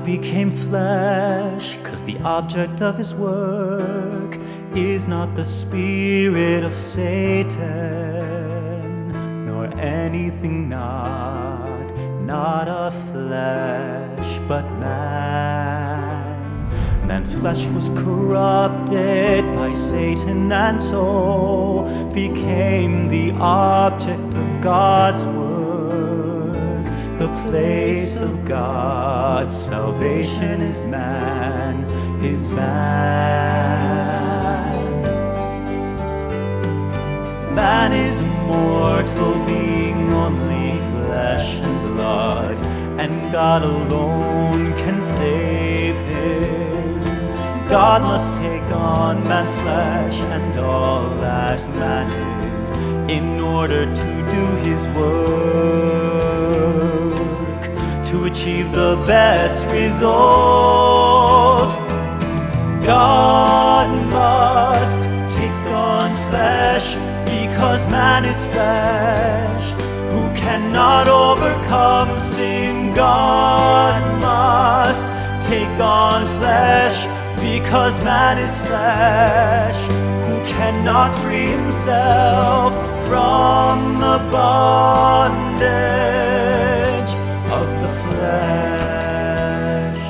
God became flesh, 'cause the object of his work is not the spirit of Satan, nor anything not of flesh, but man. Man's flesh was corrupted by Satan, and so became the object of God's work, the place of God's salvation is man, is man. Man is mortal, being only flesh and blood, and God alone can save him. God must take on man's flesh and all that man is, in order to do his work, to achieve the best result. God must take on flesh, because man is flesh, who cannot overcome sin. God must take on flesh, because man is flesh, who cannot free himself from the bondage of the flesh.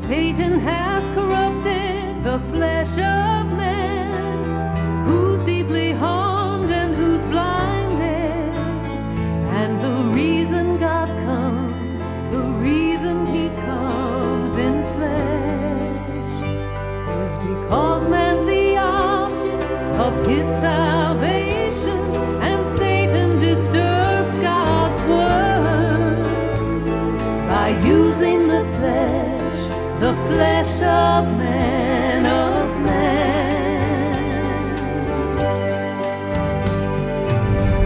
Satan has corrupted the flesh of man, who's deeply harmed and who's blinded. And the reason God comes, the reason he comes in flesh, is because man's the object of his salvation, and Satan disturbs God's word by using the flesh of man,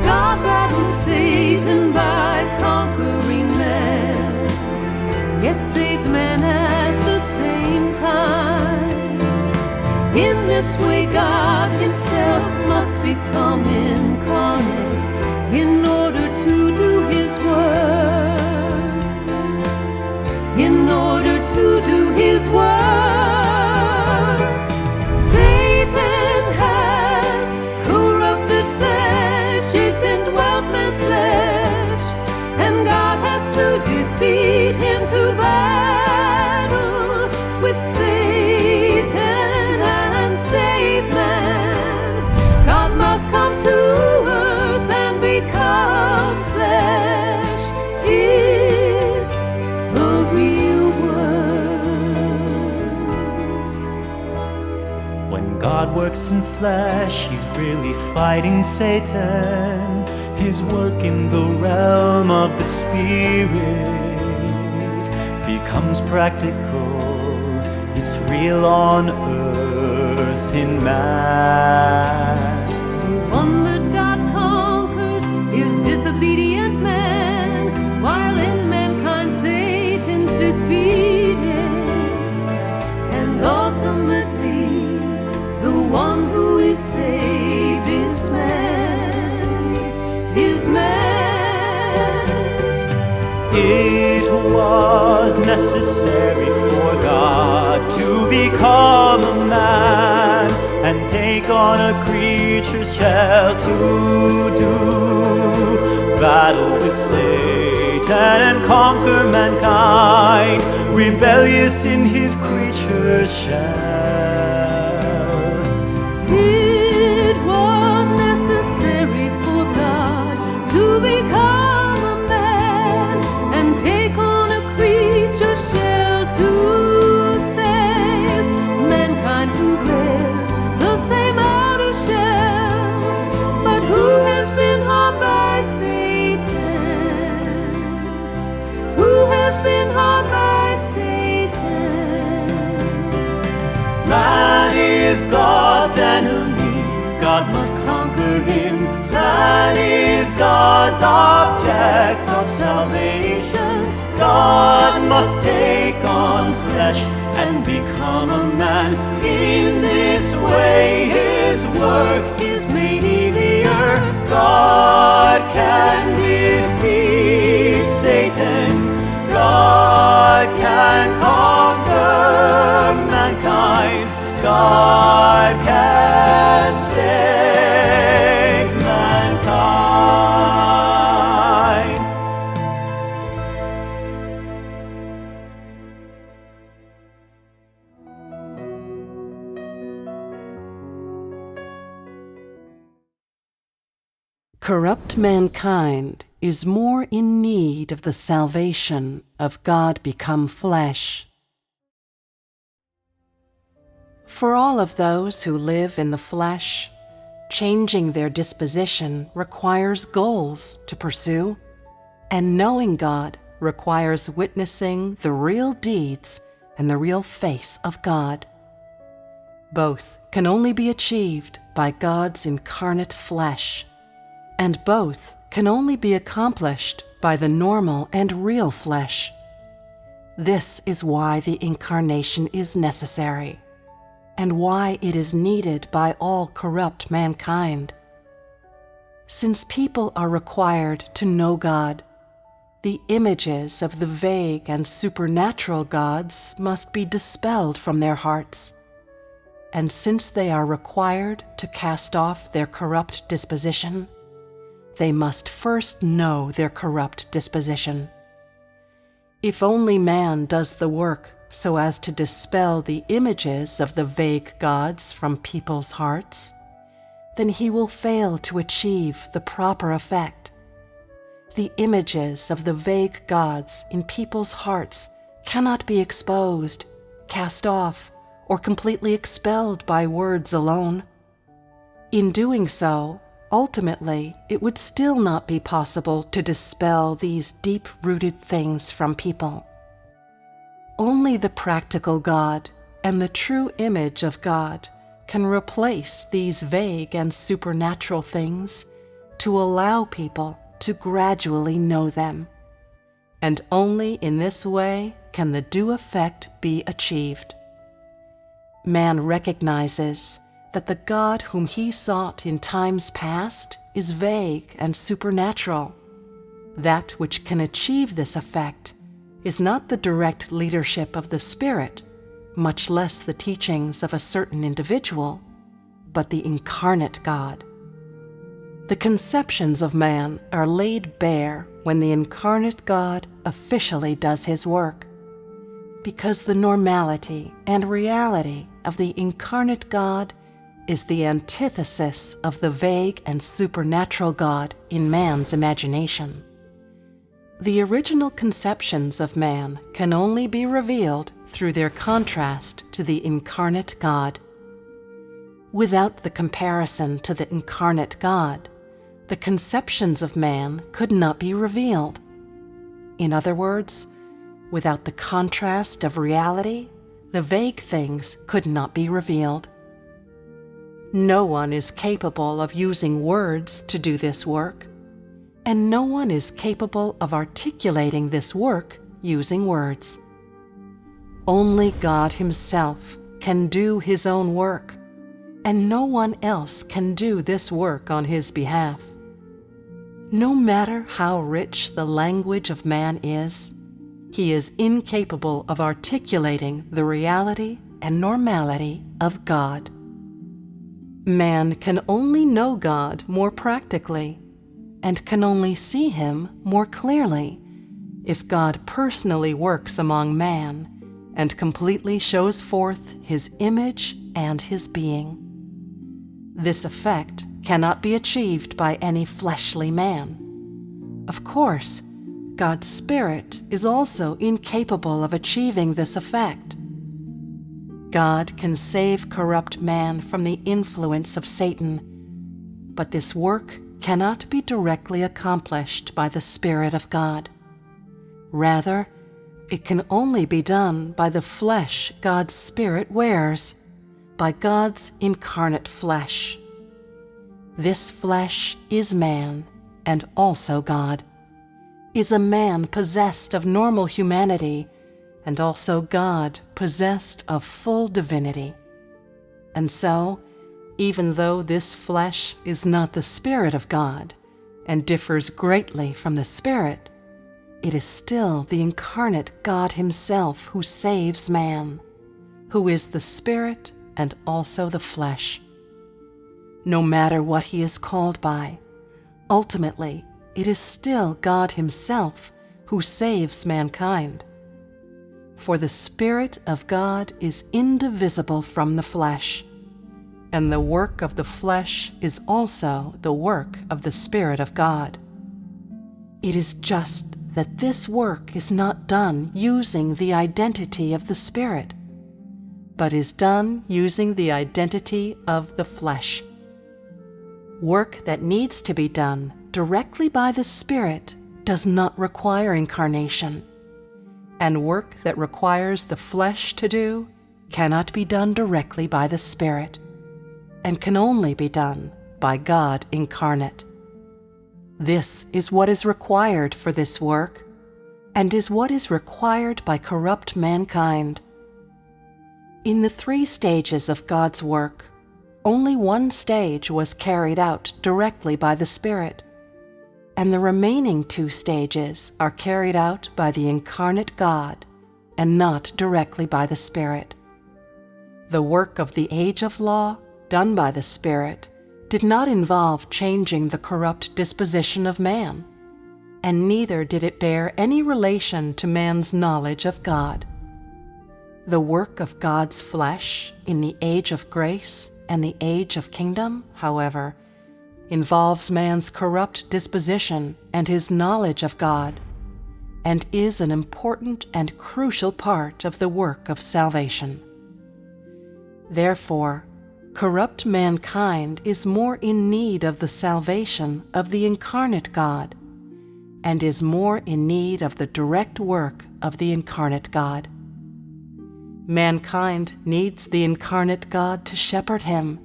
God battles Satan by conquering man, yet saves man at the same time. In this way God himself must become incarnate in order to do his work, in order to do his work. Satan has corrupted flesh, it's indwelt man's flesh, and God has to defeat him, to battle with Satan and save man. God must come to earth and become flesh. It's the real word. When God works in flesh, he's really fighting Satan. His work in the realm of the spirit becomes practical. It's real on earth in man. The one that God conquers is disobedient man, while in mankind Satan's defeated. And ultimately, the one who is saved is man, is man. It was necessary for God to become a man and take on a creature's shell to do battle with Satan and conquer mankind, rebellious in his creature's shell. It was necessary for God to become a man and take on a creature's shell to save mankind, who wears the same outer shell, but who has been harmed by Satan, who has been harmed by Satan. Man is God's enemy, God must conquer him. Man is God's object of salvation, God must take on flesh and become a man. In this way his work is made easier. God can defeat Satan corrupt mankind is more in need of the salvation of God become flesh. For all of those who live in the flesh, changing their disposition requires goals to pursue, and knowing God requires witnessing the real deeds and the real face of God. Both can only be achieved by God's incarnate flesh, and both can only be accomplished by the normal and real flesh. This is why the incarnation is necessary, and why it is needed by all corrupt mankind. Since people are required to know God, the images of the vague and supernatural gods must be dispelled from their hearts. And since they are required to cast off their corrupt disposition, they must first know their corrupt disposition. If only man does the work so as to dispel the images of the vague gods from people's hearts, then he will fail to achieve the proper effect. The images of the vague gods in people's hearts cannot be exposed, cast off, or completely expelled by words alone. In doing so, ultimately, it would still not be possible to dispel these deep-rooted things from people. Only the practical God and the true image of God can replace these vague and supernatural things to allow people to gradually know them. And only in this way can the due effect be achieved. Man recognizes that the God whom he sought in times past is vague and supernatural. That which can achieve this effect is not the direct leadership of the Spirit, much less the teachings of a certain individual, but the incarnate God. The conceptions of man are laid bare when the incarnate God officially does his work, because the normality and reality of the incarnate God is the antithesis of the vague and supernatural God in man's imagination. The original conceptions of man can only be revealed through their contrast to the incarnate God. Without the comparison to the incarnate God, the conceptions of man could not be revealed. In other words, without the contrast of reality, the vague things could not be revealed. No one is capable of using words to do this work, and no one is capable of articulating this work using words. Only God Himself can do His own work, and no one else can do this work on His behalf. No matter how rich the language of man is, he is incapable of articulating the reality and normality of God. Man can only know God more practically, and can only see Him more clearly, if God personally works among man and completely shows forth His image and His being. This effect cannot be achieved by any fleshly man. Of course, God's Spirit is also incapable of achieving this effect. God can save corrupt man from the influence of Satan, but this work cannot be directly accomplished by the Spirit of God. Rather, it can only be done by the flesh God's Spirit wears, by God's incarnate flesh. This flesh is man, and also God, is a man possessed of normal humanity, and also God possessed of full divinity. And so, even though this flesh is not the Spirit of God, and differs greatly from the Spirit, it is still the incarnate God Himself who saves man, who is the Spirit and also the flesh. No matter what he is called by, ultimately it is still God Himself who saves mankind. For the Spirit of God is indivisible from the flesh. and the work of the flesh is also the work of the Spirit of God. It is just that this work is not done using the identity of the Spirit, but is done using the identity of the flesh. Work that needs to be done directly by the Spirit does not require incarnation, and work that requires the flesh to do cannot be done directly by the Spirit, and can only be done by God incarnate. This is what is required for this work, and is what is required by corrupt mankind. In the 3 stages of God's work, only one stage was carried out directly by the Spirit, and the remaining 2 stages are carried out by the incarnate God and not directly by the Spirit. The work of the age of law, done by the Spirit, did not involve changing the corrupt disposition of man, and neither did it bear any relation to man's knowledge of God. The work of God's flesh in the age of grace and the age of kingdom, however, involves man's corrupt disposition and his knowledge of God, and is an important and crucial part of the work of salvation. Therefore, corrupt mankind is more in need of the salvation of the incarnate God, and is more in need of the direct work of the incarnate God. Mankind needs the incarnate God to shepherd him,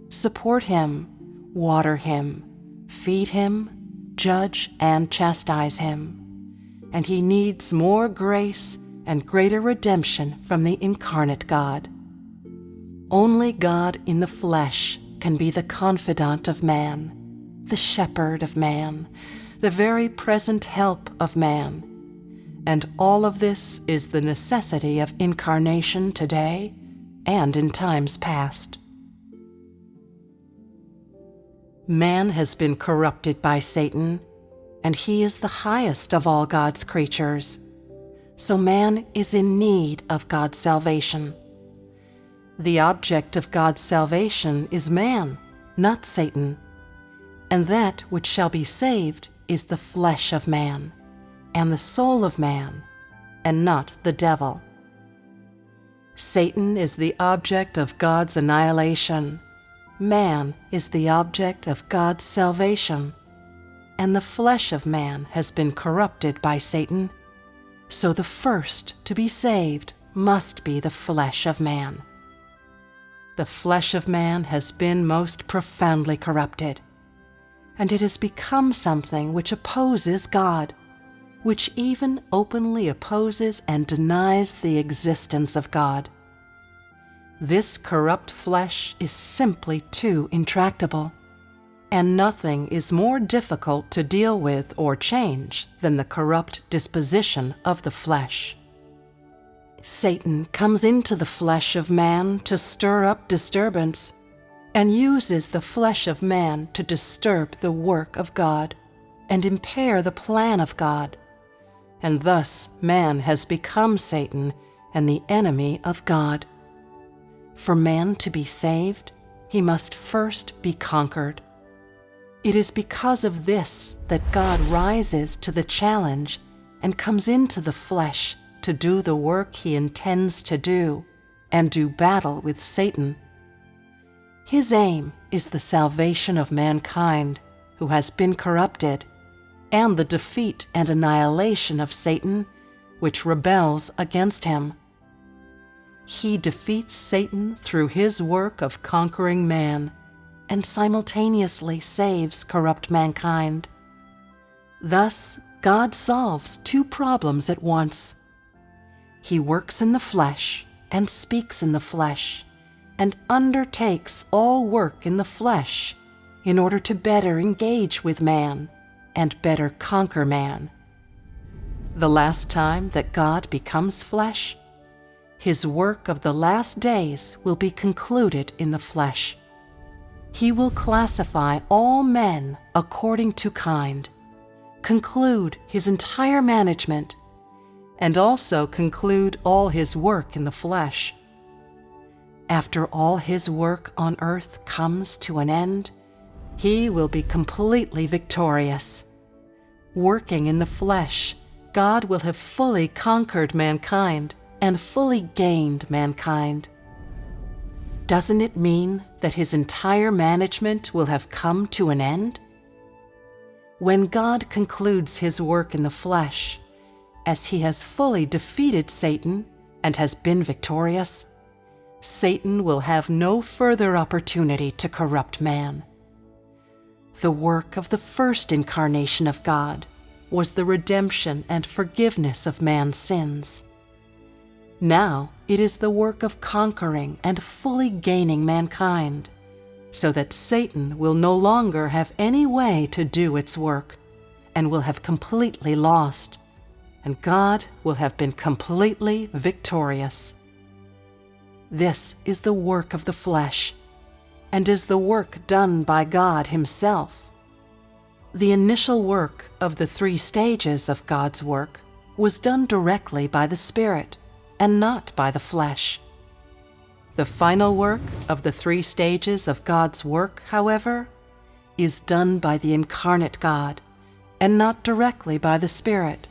support him, water him, feed him, judge and chastise him, and he needs more grace and greater redemption from the incarnate God. Only God in the flesh can be the confidant of man, the shepherd of man, the very present help of man. And all of this is the necessity of incarnation today and in times past. Man has been corrupted by Satan, and he is the highest of all God's creatures. So man is in need of God's salvation. The object of God's salvation is man, not Satan, and that which shall be saved is the flesh of man, and the soul of man, and not the devil. Satan is the object of God's annihilation. Man is the object of God's salvation, and the flesh of man has been corrupted by Satan, so the first to be saved must be the flesh of man. The flesh of man has been most profoundly corrupted, and it has become something which opposes God, which even openly opposes and denies the existence of God. This corrupt flesh is simply too intractable, and nothing is more difficult to deal with or change than the corrupt disposition of the flesh. Satan comes into the flesh of man to stir up disturbance, and uses the flesh of man to disturb the work of God and impair the plan of God, and thus man has become Satan and the enemy of God. For man to be saved, he must first be conquered. It is because of this that God rises to the challenge and comes into the flesh to do the work he intends to do and do battle with Satan. His aim is the salvation of mankind who has been corrupted, and the defeat and annihilation of Satan, which rebels against him. He defeats Satan through his work of conquering man, and simultaneously saves corrupt mankind. Thus, God solves 2 problems at once. He works in the flesh and speaks in the flesh, and undertakes all work in the flesh in order to better engage with man and better conquer man. The last time that God becomes flesh, his work of the last days will be concluded in the flesh. He will classify all men according to kind, conclude his entire management, and also conclude all his work in the flesh. after all his work on earth comes to an end, he will be completely victorious. Working in the flesh, God will have fully conquered mankind and fully gained mankind. Doesn't it mean that his entire management will have come to an end? When God concludes his work in the flesh, as he has fully defeated Satan and has been victorious, Satan will have no further opportunity to corrupt man. The work of the first incarnation of God was the redemption and forgiveness of man's sins. Now it is the work of conquering and fully gaining mankind, so that Satan will no longer have any way to do its work and will have completely lost, and God will have been completely victorious. This is the work of the flesh, and is the work done by God himself. The initial work of the 3 stages of God's work was done directly by the Spirit and not by the flesh. The final work of the 3 stages of God's work, however, is done by the incarnate God and not directly by the Spirit.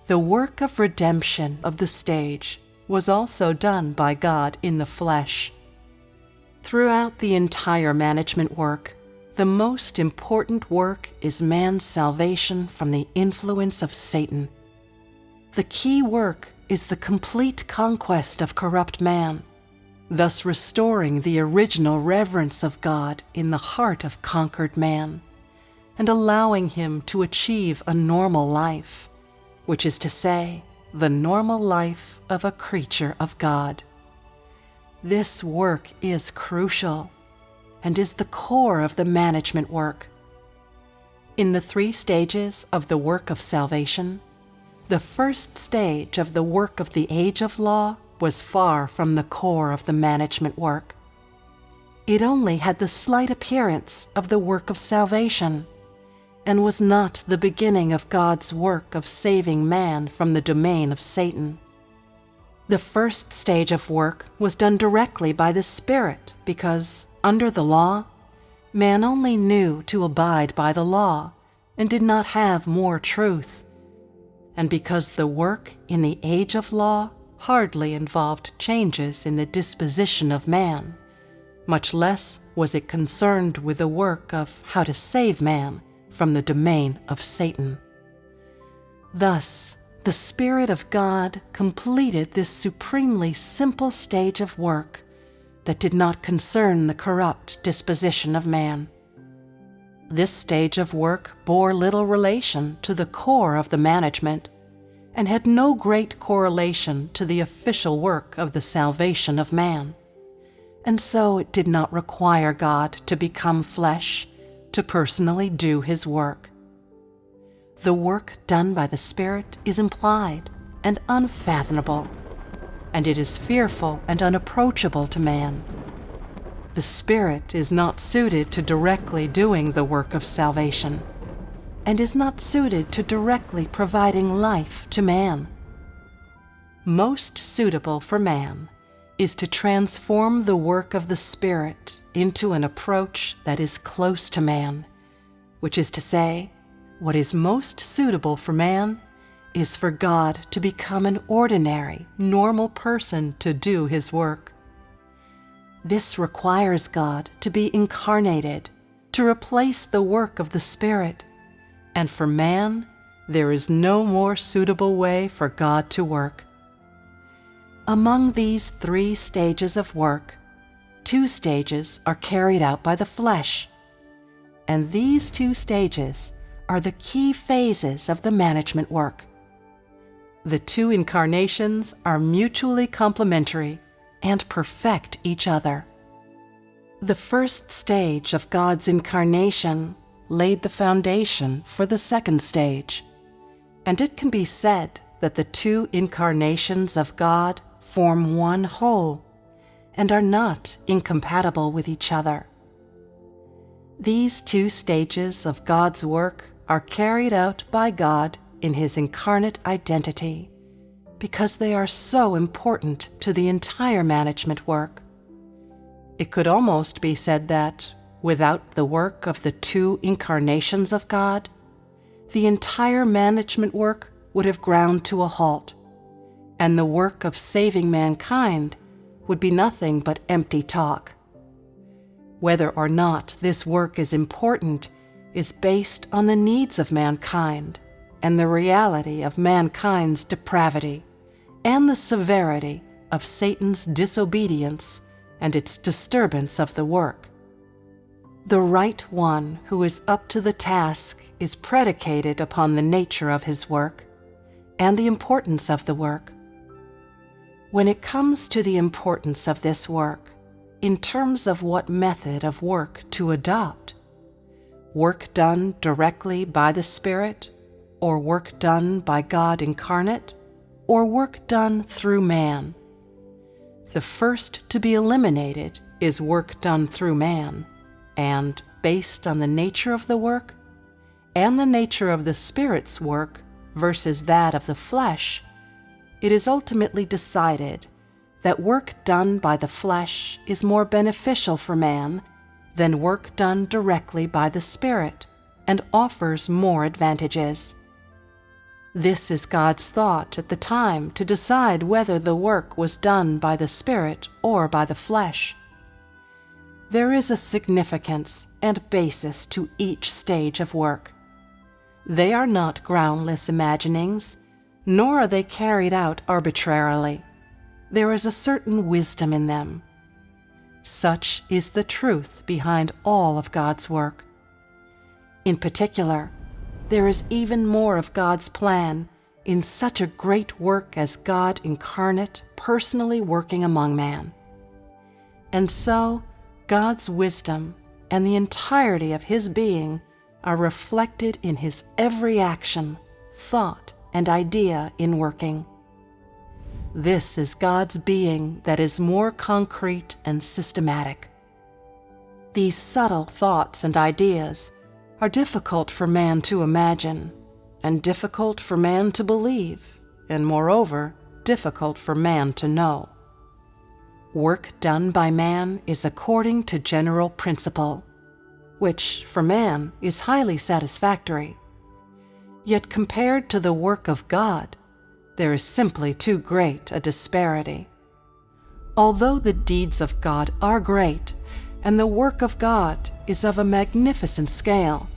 The work of redemption of the stage was also done by God in the flesh. Throughout the entire management work, the most important work is man's salvation from the influence of Satan. The key work is the complete conquest of corrupt man, thus restoring the original reverence of God in the heart of conquered man, and allowing him to achieve a normal life, which is to say, the normal life of a creature of God. This work is crucial and is the core of the management work. In the 3 stages of the work of salvation, the first stage of the work of the age of law was far from the core of the management work. It only had the slight appearance of the work of salvation, and was not the beginning of God's work of saving man from the domain of Satan. The first stage of work was done directly by the Spirit because, under the law, man only knew to abide by the law and did not have more truth, and because the work in the age of law hardly involved changes in the disposition of man, much less was it concerned with the work of how to save man from the domain of Satan. Thus, the Spirit of God completed this supremely simple stage of work that did not concern the corrupt disposition of man. This stage of work bore little relation to the core of the management and had no great correlation to the official work of the salvation of man, and so it did not require God to become flesh to personally do his work. The work done by the Spirit is implied and unfathomable, and it is fearful and unapproachable to man. The Spirit is not suited to directly doing the work of salvation, and is not suited to directly providing life to man. Most suitable for man is to transform the work of the Spirit into an approach that is close to man, which is to say, what is most suitable for man is for God to become an ordinary, normal person to do his work. This requires God to be incarnated, to replace the work of the Spirit, and for man, there is no more suitable way for God to work. Among these 3 stages of work, 2 stages are carried out by the flesh, and these 2 stages are the key phases of the management work. The 2 incarnations are mutually complementary and perfect each other. The first stage of God's incarnation laid the foundation for the second stage, and it can be said that the 2 incarnations of God form one whole and are not incompatible with each other. These 2 stages of God's work are carried out by God in his incarnate identity, because they are so important to the entire management work. It could almost be said that, without the work of the two incarnations of God, the entire management work would have ground to a halt, and the work of saving mankind would be nothing but empty talk. Whether or not this work is important is based on the needs of mankind and the reality of mankind's depravity and the severity of Satan's disobedience and its disturbance of the work. The right one who is up to the task is predicated upon the nature of his work and the importance of the work. When it comes to the importance of this work, in terms of what method of work to adopt, work done directly by the Spirit, or work done by God incarnate, or work done through man, the first to be eliminated is work done through man, and based on the nature of the work and the nature of the Spirit's work versus that of the flesh, it is ultimately decided that work done by the flesh is more beneficial for man than work done directly by the Spirit and offers more advantages. This is God's thought at the time to decide whether the work was done by the Spirit or by the flesh. There is a significance and basis to each stage of work. They are not groundless imaginings, nor are they carried out arbitrarily. There is a certain wisdom in them. Such is the truth behind all of God's work. In particular, there is even more of God's plan in such a great work as God incarnate personally working among man. And so, God's wisdom and the entirety of his being are reflected in his every action, thought, and idea in working. This is God's being that is more concrete and systematic. These subtle thoughts and ideas are difficult for man to imagine, and difficult for man to believe, and moreover, difficult for man to know. Work done by man is according to general principle, which for man is highly satisfactory. Yet compared to the work of God, there is simply too great a disparity. Although the deeds of God are great, and the work of God is of a magnificent scale,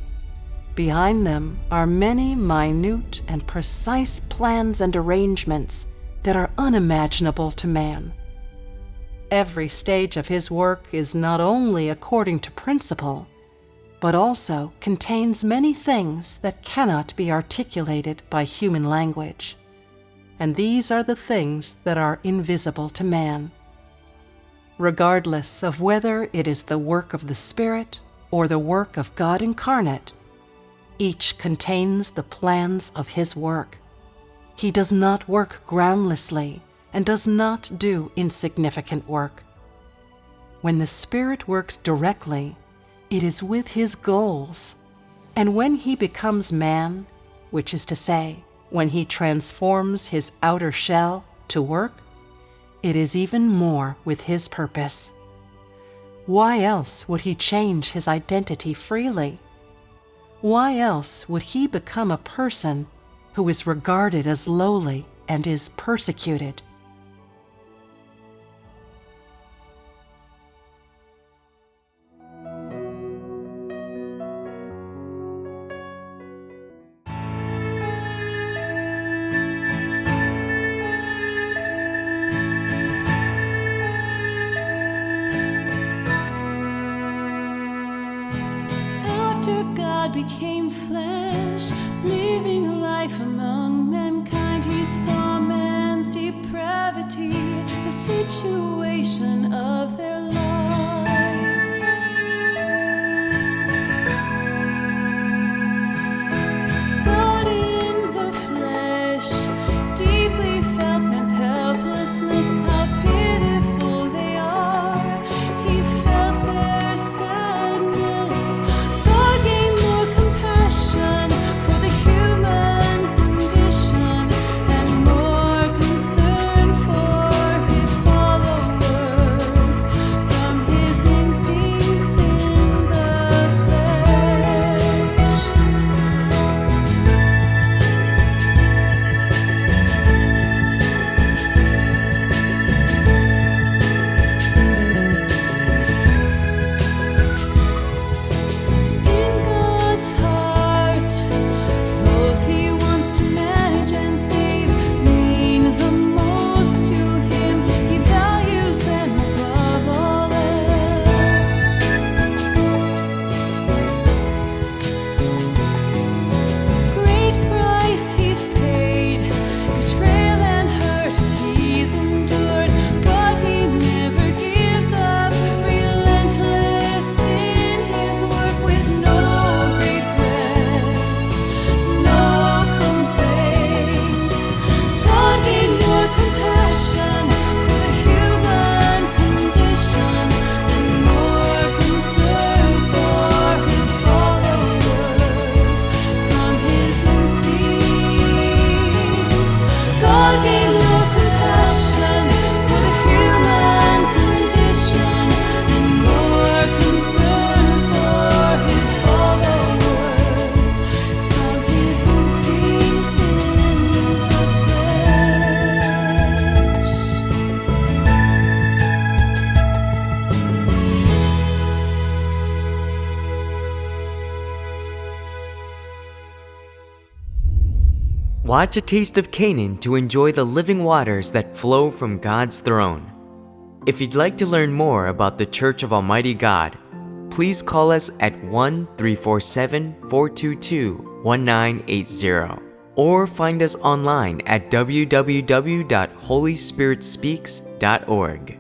behind them are many minute and precise plans and arrangements that are unimaginable to man. Every stage of his work is not only according to principle, but also contains many things that cannot be articulated by human language. And these are the things that are invisible to man. Regardless of whether it is the work of the Spirit or the work of God incarnate, each contains the plans of his work. He does not work groundlessly and does not do insignificant work. When the Spirit works directly, it is with his goals, and when he becomes man, which is to say, when he transforms his outer shell to work, it is even more with his purpose. Why else would he change his identity freely? Why else would he become a person who is regarded as lowly and is persecuted? Became flesh, living life among mankind. He saw man's depravity, the situation of their life. God in the flesh deeply felt man's helplessness, how pitiful they are. He felt their sadness. For the human condition and more Watch A Taste of Canaan to enjoy the living waters that flow from God's throne. If you'd like to learn more about the Church of Almighty God, please call us at 1-347-422-1980 or find us online at www.holyspiritspeaks.org.